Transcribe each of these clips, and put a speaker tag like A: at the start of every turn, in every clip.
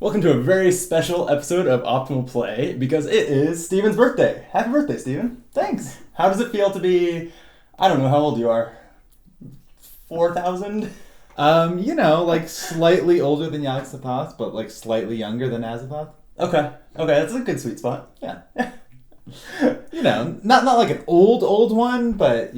A: Welcome to a very special episode of Optimal Play because it is Steven's birthday. Happy birthday, Steven.
B: Thanks.
A: How does it feel to be, I don't know how old you are, 4,000?
B: Like slightly older than Yogg-Sothoth, but like slightly younger than Azathoth.
A: Okay, that's a good sweet spot.
B: Yeah. Not like an old one, but,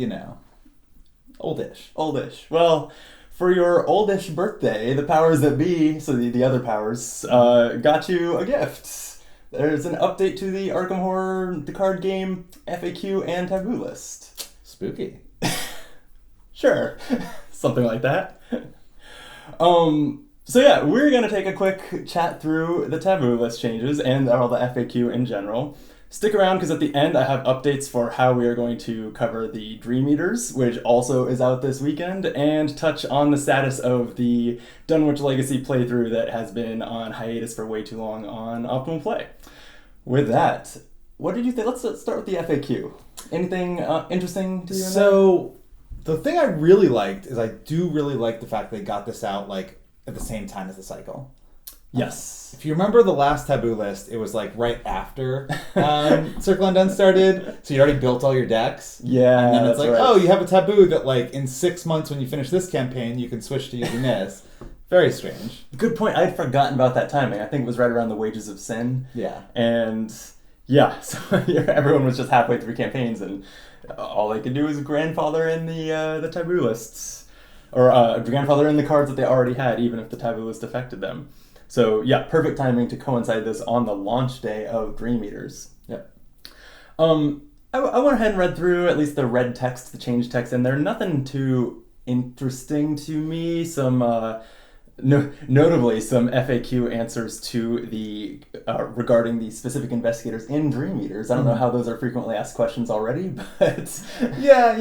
B: oldish.
A: Oldish. Well, for your oldish birthday, the powers that be, so the other powers, got you a gift. There's an update to the Arkham Horror, the card game, FAQ, and Taboo list.
B: Spooky.
A: Sure. Something like that. So yeah, we're going to take a quick chat through the Taboo list changes and all the FAQ in general. Stick around because at the end I have updates for how we are going to cover the Dream Eaters, which also is out this weekend, and touch on the status of the Dunwich Legacy playthrough that has been on hiatus for way too long on Optimal Play. With that, what did you think? Let's start with the FAQ. Anything interesting to you in
B: So, the thing I really liked is I do really like the fact they got this out like at the same time as the cycle.
A: Yes.
B: If you remember the last Taboo list, it was like right after Circle Undone started, so you already built all your decks.
A: Yeah,
B: and then it's
A: that's
B: like,
A: right.
B: oh, you have a Taboo that like in 6 months when you finish this campaign, you can switch to using this. Very strange.
A: Good point. I'd forgotten about that timing. I think it was right around the Wages of Sin.
B: Yeah.
A: And yeah, so everyone was just halfway through campaigns, and all they could do was grandfather in the Taboo lists, or grandfather in the cards that they already had, even if the Taboo list affected them. So yeah, perfect timing to coincide this on the launch day of Dream Eaters.
B: Yep.
A: I went ahead and read through at least the red text, the change text, and they're nothing too interesting to me. Some notably some FAQ answers to the regarding the specific investigators in Dream Eaters. I don't know how those are frequently asked questions already, but
B: yeah,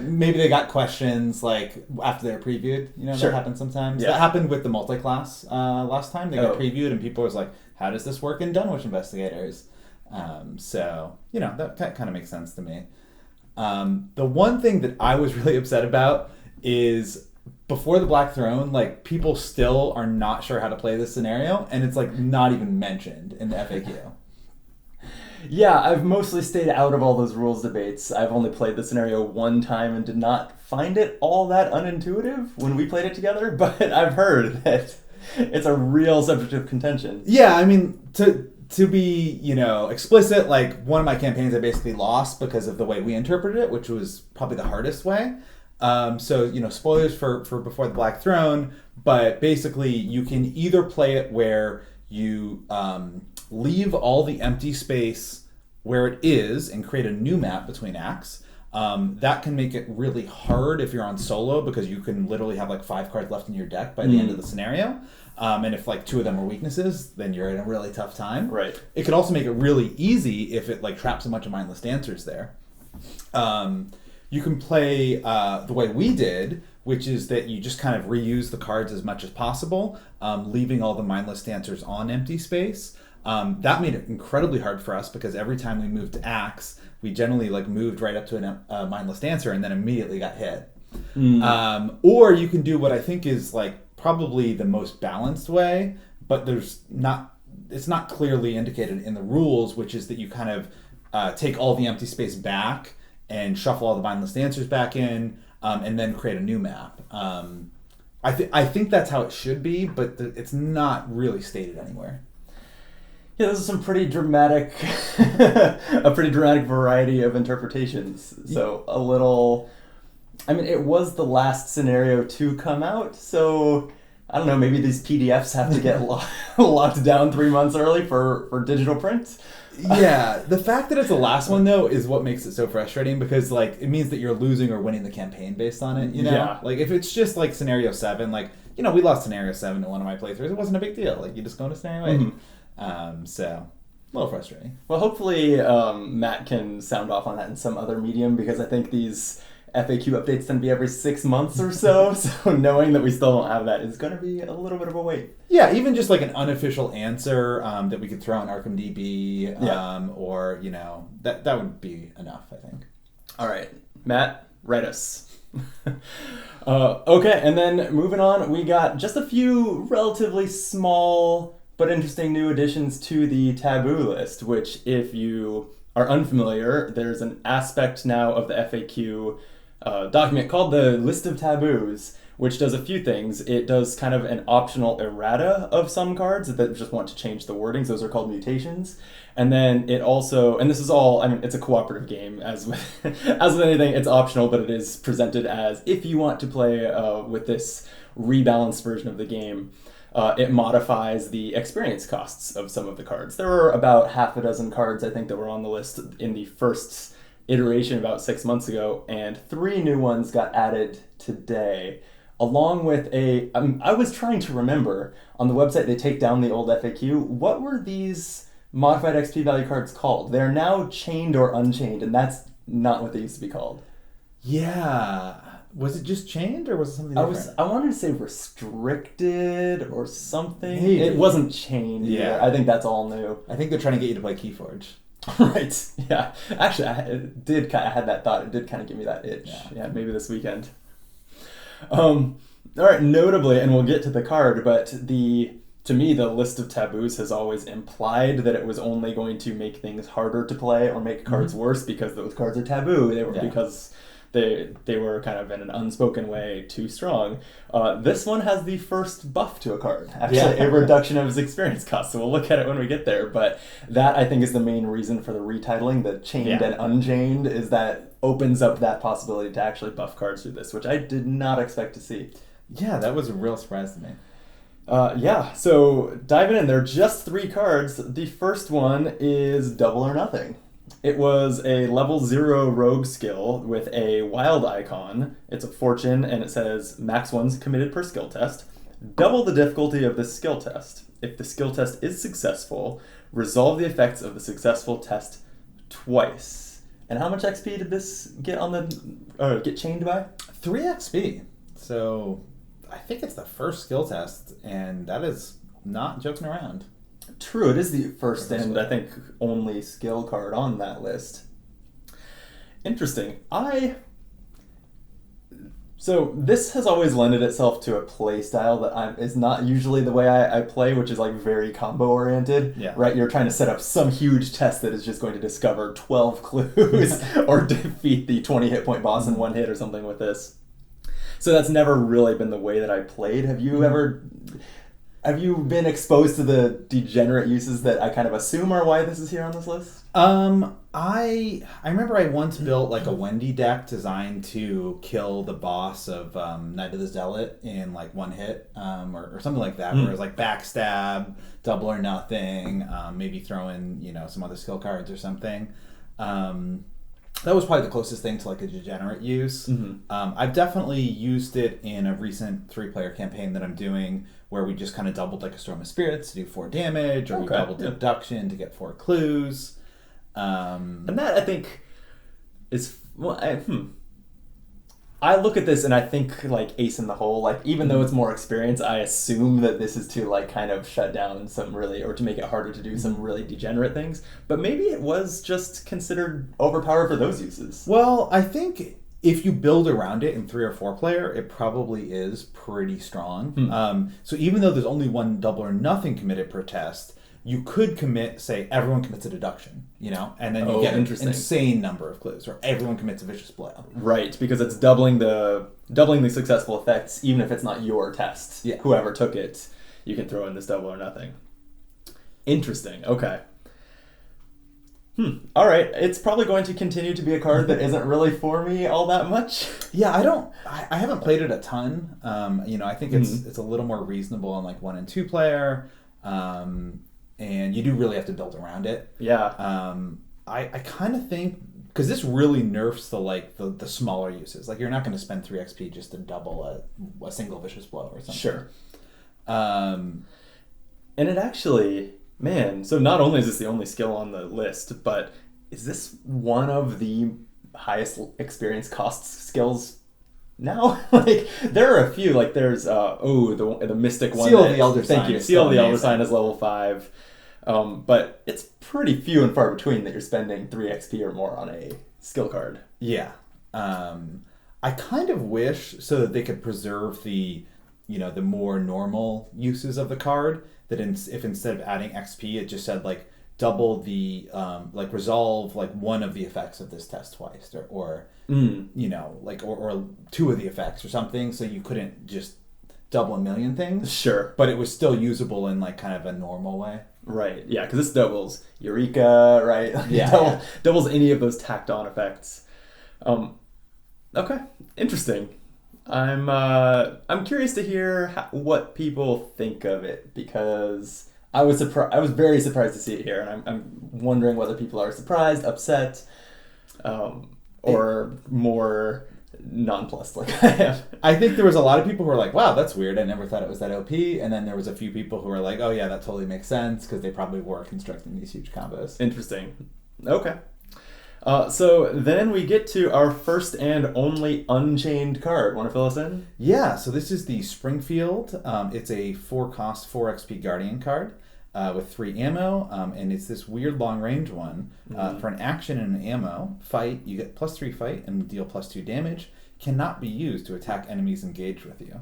B: maybe they got questions like after they're previewed.
A: Sure.
B: That happens sometimes.
A: Yeah.
B: That happened with the multi-class last time. They got
A: Oh.
B: previewed and people was like, how does this work in Dunwich Investigators? So that kind of makes sense to me. The one thing that I was really upset about is before the Black Throne, like people still are not sure how to play this scenario, and it's like not even mentioned in the FAQ.
A: Yeah, I've mostly stayed out of all those rules debates. I've only played the scenario one time and did not find it all that unintuitive when we played it together, but I've heard that it's a real subject of contention.
B: Yeah, I mean, to be, explicit, like one of my campaigns I basically lost because of the way we interpreted it, which was probably the hardest way. So, spoilers for Before the Black Throne, but basically you can either play it where you leave all the empty space where it is and create a new map between acts. That can make it really hard if you're on solo because you can literally have like 5 cards left in your deck by the end of the scenario. And if like 2 of them are weaknesses, then you're in a really tough time.
A: Right.
B: It could also make it really easy if it like traps a bunch of mindless dancers there. You can play the way we did, which is that you just kind of reuse the cards as much as possible, leaving all the mindless dancers on empty space. That made it incredibly hard for us because every time we moved to Axe, we generally like moved right up to a mindless dancer and then immediately got hit. Or you can do what I think is like probably the most balanced way, but it's not clearly indicated in the rules, which is that you kind of take all the empty space back and shuffle all the mindless dancers back in, and then create a new map. I think that's how it should be, but it's not really stated anywhere.
A: Yeah, this is some pretty dramatic, a pretty dramatic variety of interpretations. So it was the last scenario to come out, so I don't know, maybe these PDFs have to get locked down 3 months early for digital print.
B: Yeah, the fact that it's the last one though is what makes it so frustrating because like it means that you're losing or winning the campaign based on it.
A: Yeah.
B: Like if it's just like scenario 7, like we lost scenario 7 in one of my playthroughs. It wasn't a big deal. Like you just go into scenario 8. So a little frustrating.
A: Well, hopefully Matt can sound off on that in some other medium because I think these FAQ updates tend to be every 6 months or so. So knowing that we still don't have that is going to be a little bit of a wait.
B: Yeah, even just like an unofficial answer that we could throw on ArkhamDB, or that would be enough, I think.
A: All right, Matt, write us. Okay, and then moving on, we got just a few relatively small but interesting new additions to the Taboo list, which, if you are unfamiliar, there's an aspect now of the FAQ document called the List of Taboos, which does a few things. It does kind of an optional errata of some cards that just want to change the wordings. Those are called mutations. And then it also, and this is all, I mean, it's a cooperative game, as with, as with anything, it's optional, but it is presented as, if you want to play with this rebalanced version of the game, it modifies the experience costs of some of the cards. There were about half a dozen cards, I think, that were on the list in the first iteration about 6 months ago, and 3 new ones got added today, along with I was trying to remember, on the website they take down the old FAQ, what were these modified XP value cards called? They're now chained or unchained, and that's not what they used to be called.
B: Yeah. Was it just chained, or was it something different?
A: I wanted to say restricted or something.
B: Maybe.
A: It wasn't chained.
B: Yeah.
A: Either. I think that's all new.
B: I think they're trying to get you to play Keyforge.
A: Right. Yeah. Actually, I had that thought. It did kind of give me that itch. Yeah, maybe this weekend. All right. Notably, and we'll get to the card, but to me, the list of taboos has always implied that it was only going to make things harder to play or make cards worse because those cards are taboo. They were because they were kind of in an unspoken way too strong. This one has the first buff to a card, actually a reduction of its experience cost. So we'll look at it when we get there. But that, I think, is the main reason for the retitling. The chained and unchained is that opens up that possibility to actually buff cards through this, which I did not expect to see.
B: Yeah, that was a real surprise to me.
A: So diving in, there are just 3 cards. The first one is Double or Nothing. It was a level 0 rogue skill with a wild icon. It's a fortune, and it says max 1's committed per skill test. Double the difficulty of this skill test. If the skill test is successful, resolve the effects of the successful test twice. And how much XP did this get get chained by?
B: 3 XP. So I think it's the first skill test, and that is not joking around.
A: True, it is the first and I think only skill card on that list. Interesting. So this has always lended itself to a play style that is not usually the way I play, which is like very combo oriented.
B: Yeah.
A: Right? You're trying to set up some huge test that is just going to discover 12 clues or defeat the 20 hit point boss in one hit or something with this. So that's never really been the way that I played. Have you been exposed to the degenerate uses that I kind of assume are why this is here on this list?
B: I remember I once built like a Wendy deck designed to kill the boss of Night of the Zealot in like one hit, or something like that, where it was like backstab, double or nothing, maybe throw in, some other skill cards or something. That was probably the closest thing to like a degenerate use. I've definitely used it in a recent 3-player campaign that I'm doing, where we just kind of doubled like a Storm of Spirits to do 4 damage, or we doubled deduction to get 4 clues.
A: And that, I think, is... I look at this and I think like ace in the hole. Like, even though it's more experience, I assume that this is to like kind of shut down some really, or to make it harder to do some really degenerate things. But maybe it was just considered overpowered for those uses.
B: Well, I think if you build around it in 3 or 4 player, it probably is pretty strong. So even though there's only 1 double or nothing committed per test, you could say everyone commits a deduction, and then you get an insane number of clues, or everyone commits a vicious blow.
A: Right, because it's doubling the successful effects, even if it's not your test.
B: Yeah.
A: Whoever took it, you can throw in this double or nothing. Interesting. Okay. All right. It's probably going to continue to be a card that isn't really for me all that much.
B: Yeah, I haven't played it a ton. I think it's a little more reasonable on like 1 and 2 player. And you do really have to build around it.
A: Yeah.
B: I kind of think, because this really nerfs the smaller uses. Like, you're not going to spend 3 XP just to double a single vicious blow or something.
A: Sure. And it actually, man, so not only is this the only skill on the list, but is this one of the highest experience cost skills now? Like, there are a few. Like, there's the Mystic one.
B: Seal of the Elder Sign.
A: Thank you. Seal of the Elder Sign is level 5. But it's pretty few and far between that you're spending 3 XP or more on a skill card.
B: Yeah. I kind of wish so that they could preserve the the more normal uses of the card. That if instead of adding XP, it just said like double the like resolve like one of the effects of this test twice, or like or two of the effects or something. So you couldn't just double a million things.
A: Sure.
B: But it was still usable in like kind of a normal way.
A: Right. Yeah, because this doubles Eureka, right?
B: Yeah.
A: Doubles any of those tacked on effects. Okay. Interesting. I'm curious to hear what people think of it, because I was very surprised to see it here, and I'm wondering whether people are surprised, upset, or more nonplussed like I am.
B: I think there was a lot of people who were like, wow, that's weird, I never thought it was that OP, and then there was a few people who were like, oh yeah, that totally makes sense, because they probably were constructing these huge combos.
A: Interesting. Okay. So then we get to our first and only unchained card. Want to fill us in?
B: Yeah, so this is the Springfield. It's a 4-cost 4 XP Guardian card with 3 ammo, and it's this weird long-range one. For an action and an ammo, fight, you get +3 fight and deal +2 damage. Cannot be used to attack enemies engaged with you.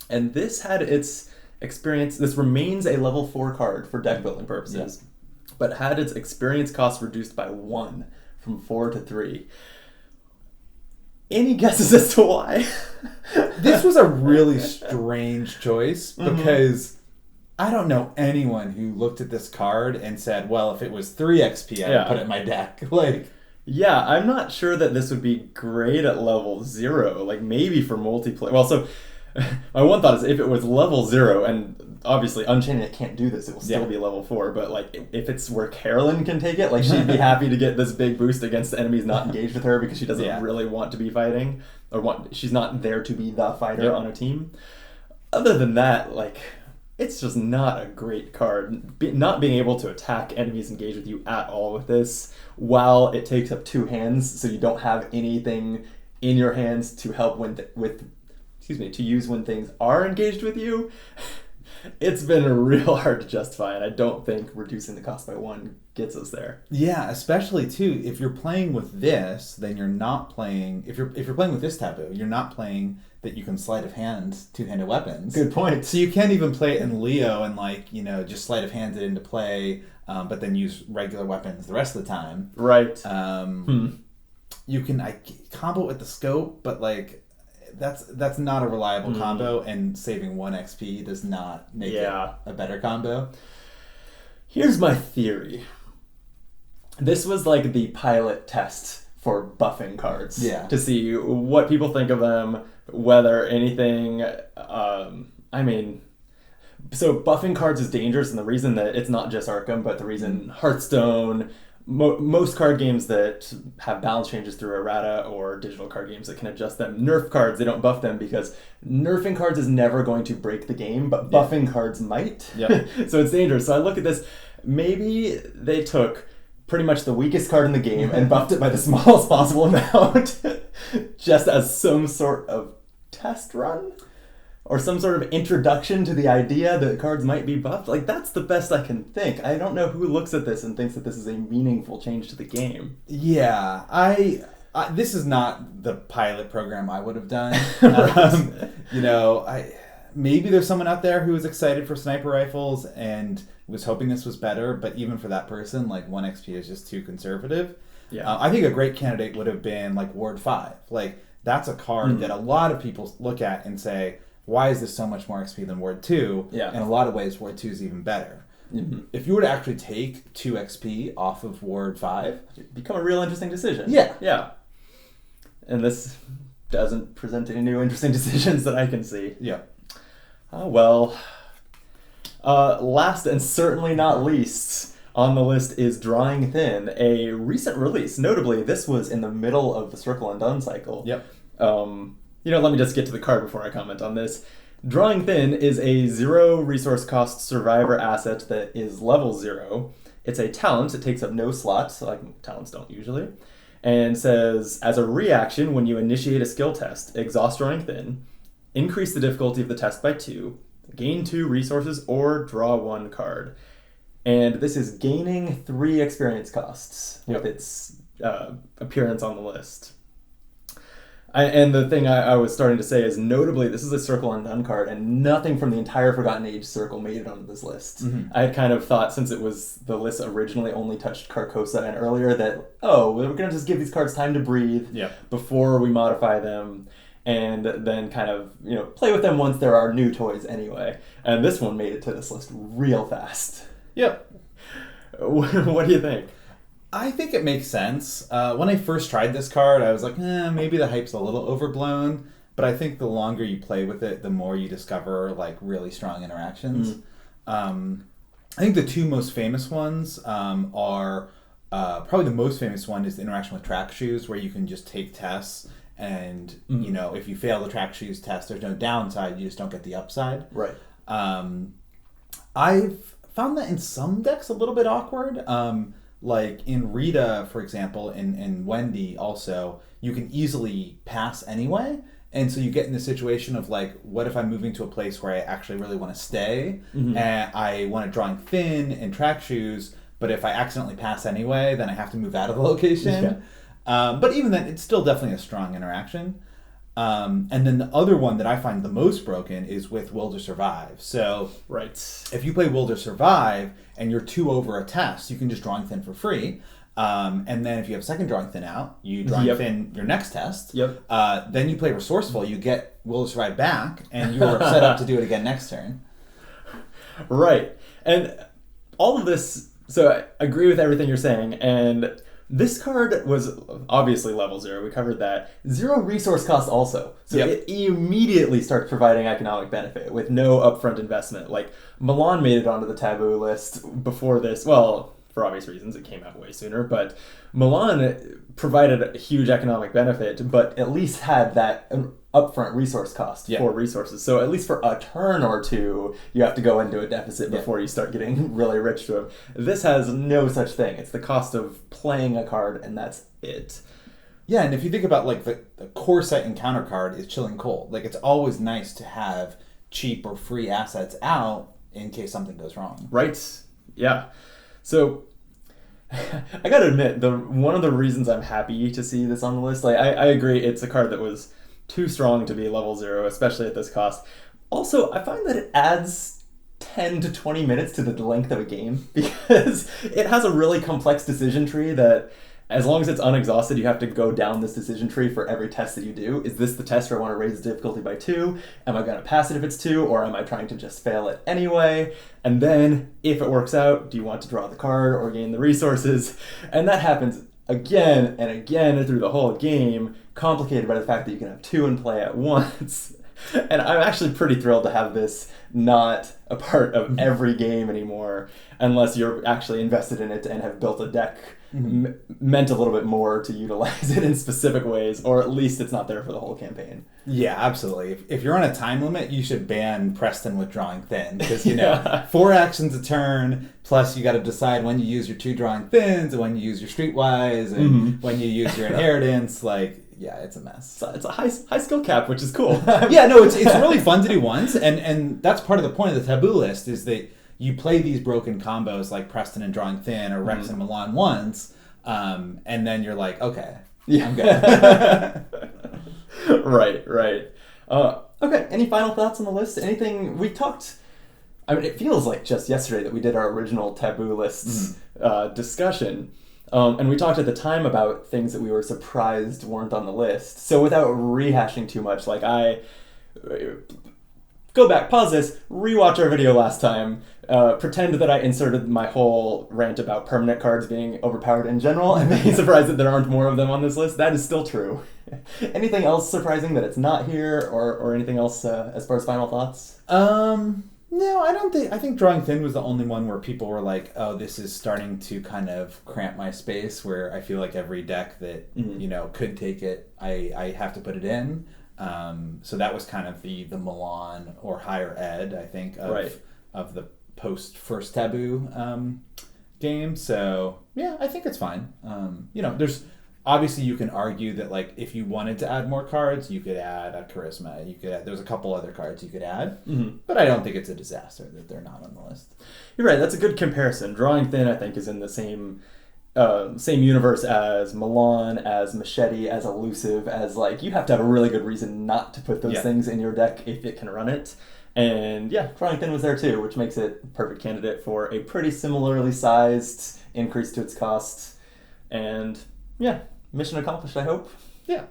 A: And this had its experience... This remains a level 4 card for deck building purposes, but had its experience cost reduced by 1. From 4 to 3. Any guesses as to why?
B: This was a really strange choice, because I don't know anyone who looked at this card and said, well, if it was 3 XP, I would put it in my deck.
A: Yeah, I'm not sure that this would be great at level 0. Like, maybe for multiplayer. Well, so my one thought is if it was level 0, and obviously Unchained it can't do this, it will still be level 4, but like if it's where Carolyn can take it, like she'd be happy to get this big boost against the enemies not engaged with her, because she doesn't really want to be fighting, or she's not there to be the fighter on a team. Other than that, like, it's just not a great card. Not being able to attack enemies engaged with you at all with this, while it takes up 2 hands, so you don't have anything in your hands to help to use when things are engaged with you. It's been real hard to justify, and I don't think reducing the cost by 1 gets us there.
B: Yeah, especially too, if you're playing with this, then you're not playing. If you're playing with this taboo, you're not playing that you can sleight of hand 2-handed weapons.
A: Good point.
B: So you can't even play it in Leo and just sleight of hand it into play, but then use regular weapons the rest of the time.
A: Right.
B: You can combo it with the scope, but like. That's not a reliable combo, and saving 1 XP does not make it a better combo.
A: Here's my theory. This was like the pilot test for buffing cards.
B: Yeah.
A: To see what people think of them, whether anything... So buffing cards is dangerous, and the reason that it's not just Arkham, but the reason Hearthstone... most card games that have balance changes through errata, or digital card games that can adjust them, nerf cards, they don't buff them, because nerfing cards is never going to break the game, but buffing cards might.
B: Yep.
A: So it's dangerous. So I look at this, maybe they took pretty much the weakest card in the game and buffed it by the smallest possible amount, just as some sort of test run, or some sort of introduction to the idea that cards might be buffed. Like, that's the best I can think. I don't know who looks at this and thinks that this is a meaningful change to the game.
B: Yeah, I this is not the pilot program I would have done. Maybe there's someone out there who was excited for sniper rifles and was hoping this was better, but even for that person, like 1 XP is just too conservative.
A: Yeah.
B: I think a great candidate would have been like Ward 5. Like, that's a card that a lot of people look at and say, why is this so much more XP than Ward 2?
A: Yeah.
B: In a lot of ways, Ward 2 is even better. If you were to actually take 2 XP off of Ward 5...
A: It'd become a real interesting decision.
B: Yeah.
A: Yeah. And this doesn't present any new interesting decisions that I can see.
B: Yeah.
A: Last and certainly not least on the list is Drawing Thin, a recent release. Notably, this was in the middle of the Circle Undone cycle.
B: Yep.
A: Let me just get to the card before I comment on this. Drawing Thin is a 0 resource cost survivor asset that is level 0. It's a talent. It takes up no slots, like talents don't usually. And says, as a reaction, when you initiate a skill test, exhaust Drawing Thin, increase the difficulty of the test by 2, gain 2 resources, or draw 1 card. And this is gaining 3 experience costs with its appearance on the list. And the thing I was starting to say is, notably, this is a Circle Undone card, and nothing from the entire Forgotten Age circle made it onto this list. I had kind of thought, since it was the list originally only touched Carcosa and earlier, that, we're going to just give these cards time to breathe before we modify them, and then kind of, play with them once there are new toys anyway. And this one made it to this list real fast.
B: Yep.
A: What do you think?
B: I think it makes sense. When I first tried this card, I was like, maybe the hype's a little overblown. But I think the longer you play with it, the more you discover like really strong interactions. I think the two most famous ones are probably the most famous one is the interaction with track shoes, where you can just take tests and if you fail the track shoes test, there's no downside. You just don't get the upside.
A: Right.
B: I've found that in some decks a little bit awkward. Like in Rita, for example, and Wendy also, you can easily pass anyway. And so you get in the situation of like, what if I'm moving to a place where I actually really want to stay and I want to drawing thin and track shoes, but if I accidentally pass anyway, then I have to move out of the location. But even then, it's still definitely a strong interaction. And then the other one that I find the most broken is with Will to Survive. So if you play Will to Survive and you're 2 over a test, you can just drawing thin for free. And then if you have second drawing thin out, you drawing thin your next test. Then you play Resourceful, you get Will to Survive back, and you are set up to do it again next turn.
A: Right. And all of this, so I agree with everything you're saying, and this card was obviously level 0. We covered that. 0 resource cost also. So it immediately starts providing economic benefit with no upfront investment. Like, Milan made it onto the Taboo list before this. Well, for obvious reasons, it came out way sooner. But Milan provided a huge economic benefit, but at least had that upfront resource cost for resources. So at least for a turn or two, you have to go into a deficit before you start getting really rich to them. This has no such thing. It's the cost of playing a card, and that's it.
B: Yeah, and if you think about like the core set encounter card is Chilling Cold. Like, it's always nice to have cheap or free assets out in case something goes wrong.
A: Right. Yeah. So I gotta admit, one of the reasons I'm happy to see this on the list, like I agree, it's a card that was too strong to be level 0, especially at this cost. Also, I find that it adds 10 to 20 minutes to the length of a game, because it has a really complex decision tree that, as long as it's unexhausted, you have to go down this decision tree for every test that you do. Is this the test where I want to raise the difficulty by 2? Am I going to pass it if it's 2, or am I trying to just fail it anyway? And then, if it works out, do you want to draw the card or gain the resources? And that happens again and again through the whole game, complicated by the fact that you can have 2 in play at once. And I'm actually pretty thrilled to have this not a part of every game anymore, unless you're actually invested in it and have built a deck meant a little bit more to utilize it in specific ways, or at least it's not there for the whole campaign.
B: Yeah, absolutely. If you're on a time limit, you should ban Preston with drawing thin, because 4 actions a turn, plus you got to decide when you use your 2 drawing thins and when you use your streetwise and when you use your inheritance. Like, yeah, it's a mess.
A: So it's a high skill cap, which is cool.
B: Yeah, no, it's really fun to do once, and that's part of the point of the Taboo list, is that you play these broken combos like Preston and drawing thin or Rex and Milan once, and then you're like, okay, I'm good.
A: Right. Okay, any final thoughts on the list? Anything we talked... I mean, it feels like just yesterday that we did our original Taboo lists discussion. And we talked at the time about things that we were surprised weren't on the list. So without rehashing too much, like go back, pause this, rewatch our video last time, pretend that I inserted my whole rant about permanent cards being overpowered in general, and be surprised that there aren't more of them on this list. That is still true. Anything else surprising that it's not here, or anything else as far as final thoughts?
B: No, I don't think... I think drawing thin was the only one where people were like, oh, this is starting to kind of cramp my space, where I feel like every deck that, could take it, I have to put it in. So that was kind of the Milan or higher ed, I think, of the post-first Taboo game. So, yeah, I think it's fine. There's... Obviously, you can argue that, like, if you wanted to add more cards, you could add a Charisma. There's a couple other cards you could add. But I don't think it's a disaster that they're not on the list.
A: You're right. That's a good comparison. Drawing thin, I think, is in the same same universe as Milan, as Machete, as Elusive, as like you have to have a really good reason not to put those things in your deck if it can run it. And yeah, Crying Thin was there too, which makes it a perfect candidate for a pretty similarly sized increase to its cost. And yeah, mission accomplished, I hope.
B: Yeah.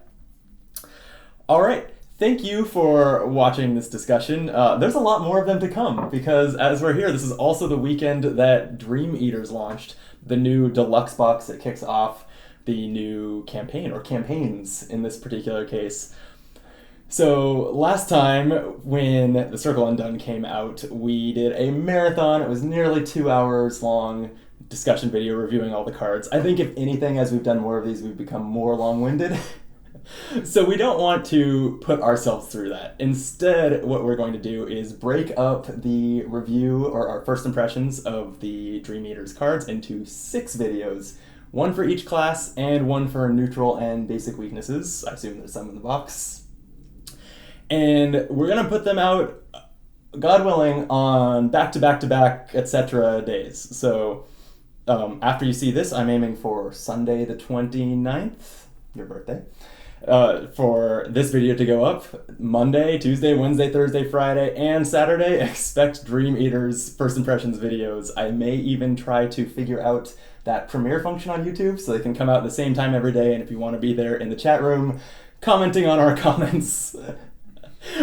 A: All right. Thank you for watching this discussion. There's a lot more of them to come because as we're here, this is also the weekend that Dream Eaters launched, the new deluxe box that kicks off the new campaign, or campaigns in this particular case. So last time when The Circle Undone came out, we did a marathon. It was nearly 2 hours long discussion video reviewing all the cards. I think if anything, as we've done more of these, we've become more long-winded. So we don't want to put ourselves through that. Instead, what we're going to do is break up the review or our first impressions of the Dream Eaters cards into 6 videos. One for each class and one for neutral and basic weaknesses. I assume there's some in the box. And we're going to put them out, God willing, on back-to-back-to-back, etc. days. So after you see this, I'm aiming for Sunday the 29th, your birthday. For this video to go up Monday, Tuesday, Wednesday, Thursday, Friday, and Saturday. Expect Dream Eaters first impressions videos. I may even try to figure out that premiere function on YouTube so they can come out at the same time every day. And if you want to be there in the chat room commenting on our comments,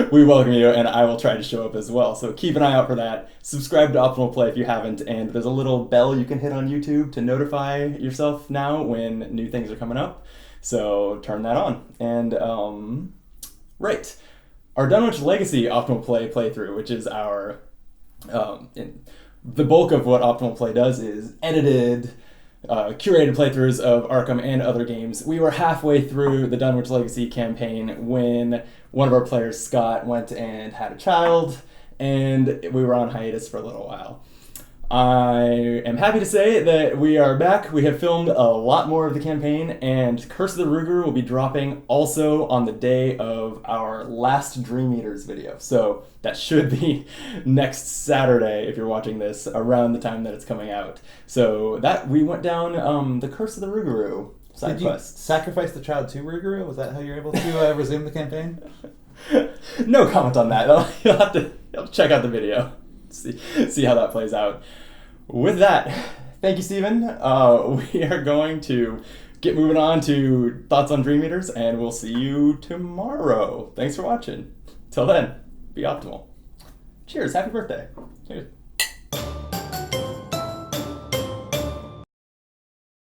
A: we welcome you, and I will try to show up as well. So keep an eye out for that. Subscribe to Optimal Play if you haven't, and there's a little bell you can hit on YouTube to notify yourself now when new things are coming up. So turn that on. And right, our Dunwich Legacy Optimal Play playthrough, which is our the bulk of what Optimal Play does is edited, curated playthroughs of Arkham and other games. We were halfway through the Dunwich Legacy campaign when one of our players, Scott, went and had a child, and we were on hiatus for a little while. I am happy to say that we are back. We have filmed a lot more of the campaign, and Curse of the Ruger will be dropping also on the day of our last Dream Eaters video. So that should be next Saturday if you're watching this, around the time that it's coming out. So that we went down the Curse of the Ruger side quest.
B: Did you sacrifice the child to Ruger? Was that how you're able to resume the campaign?
A: No comment on that. You'll have to check out the video. See how that plays out. With that, thank you, Stephen. We are going to get moving on to thoughts on Dream Eaters, and we'll see you tomorrow. Thanks for watching. Till then, be optimal. Cheers. Happy birthday.
B: Cheers.